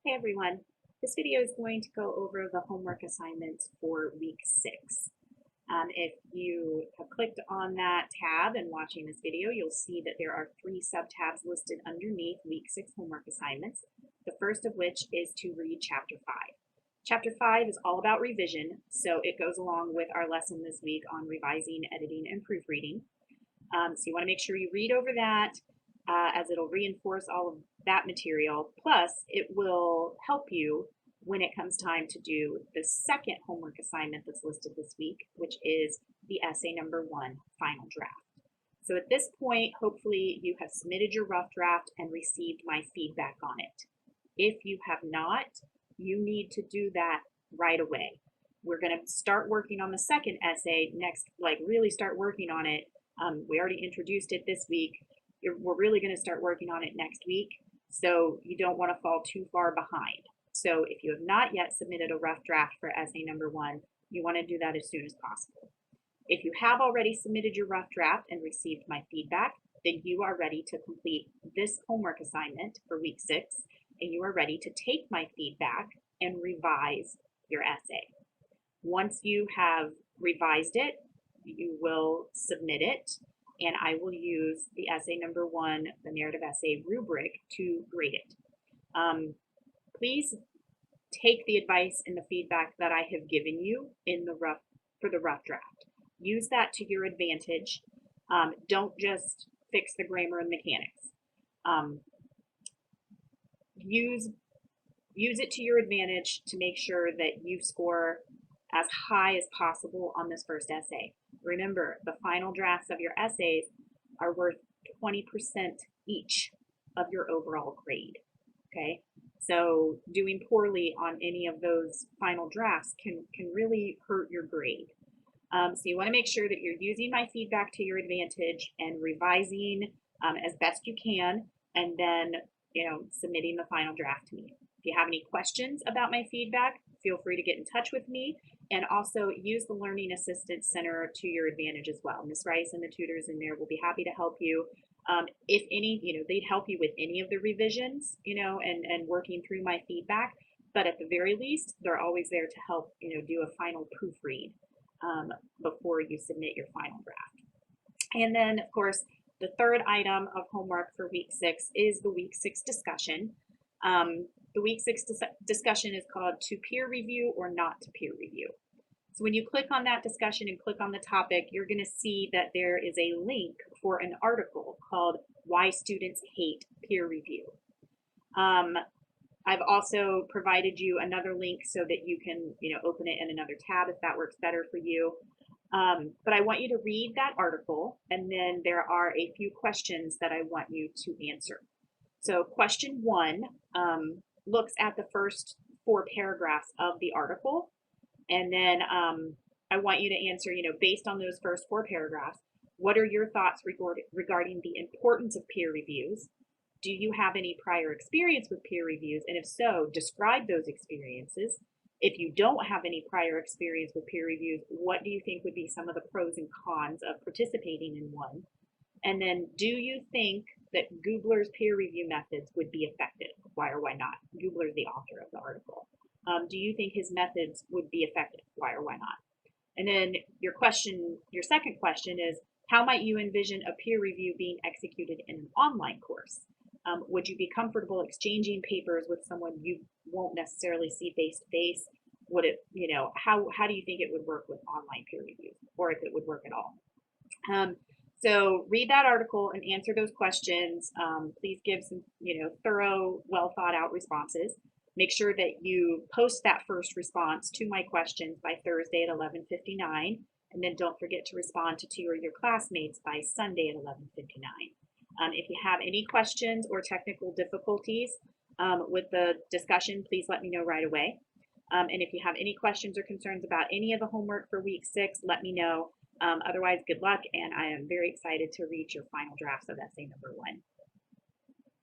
Hey everyone, this video is going to go over the homework assignments for week 6. If you have clicked on that tab and watching this video, you'll see that there are 3 subtabs listed underneath week 6 homework assignments, the first of which is to read chapter 5. Chapter 5 is all about revision, so it goes along with our lesson this week on revising, editing, and proofreading. So you want to make sure you read over that as it'll reinforce all of that material. Plus, it will help you when it comes time to do the second homework assignment that's listed this week, which is the essay number 1, final draft. So at this point, hopefully you have submitted your rough draft and received my feedback on it. If you have not, you need to do that right away. We're going to start working on the second essay next, really start working on it. We already introduced it this week. We're really going to start working on it next week, so you don't want to fall too far behind. So if you have not yet submitted a rough draft for essay number 1, you want to do that as soon as possible. If you have already submitted your rough draft and received my feedback, then you are ready to complete this homework assignment for week 6, and you are ready to take my feedback and revise your essay. Once you have revised it, you will submit it, and I will use the essay number 1, the narrative essay rubric, to grade it. Please take the advice and the feedback that I have given you for the rough draft. Use that to your advantage. Don't just fix the grammar and mechanics. Use it to your advantage to make sure that you score as high as possible on this first essay. Remember, the final drafts of your essays are worth 20% each of your overall grade, okay? So doing poorly on any of those final drafts can really hurt your grade. So you want to make sure that you're using my feedback to your advantage and revising as best you can, and then submitting the final draft to me. If you have any questions about my feedback, feel free to get in touch with me, and also use the Learning Assistance Center to your advantage as well. Ms. Rice and the tutors in there will be happy to help you. If any, they'd help you with any of the revisions, and working through my feedback. But at the very least, they're always there to help, do a final proofread before you submit your final draft. And then, of course, the third item of homework for week 6 is the week 6 discussion. The week 6 discussion is called To Peer Review or Not to Peer Review. So when you click on that discussion and click on the topic, you're going to see that there is a link for an article called Why Students Hate Peer Review. I've also provided you another link so that you can open it in another tab if that works better for you. But I want you to read that article, and then there are a few questions that I want you to answer. So question 1 looks at the first 4 paragraphs of the article, and then I want you to answer, based on those first 4 paragraphs, what are your thoughts regarding the importance of peer reviews? Do you have any prior experience with peer reviews? And if so, describe those experiences. If you don't have any prior experience with peer reviews, what do you think would be some of the pros and cons of participating in one? And then, do you think that Gubler's peer review methods would be effective? Why or why not? Gubler's the author of the article. Do you think his methods would be effective? Why or why not? And then your second question is, how might you envision a peer review being executed in an online course? Would you be comfortable exchanging papers with someone you won't necessarily see face to face? Would it, how do you think it would work with online peer reviews, or if it would work at all? So read that article and answer those questions. Please give some, thorough, well thought out responses. Make sure that you post that first response to my questions by Thursday at 11:59, and then don't forget to respond to 2 of your classmates by Sunday at 11:59. If you have any questions or technical difficulties with the discussion, please let me know right away. And if you have any questions or concerns about any of the homework for week 6, let me know. Otherwise, good luck, and I am very excited to read your final drafts of essay number 1.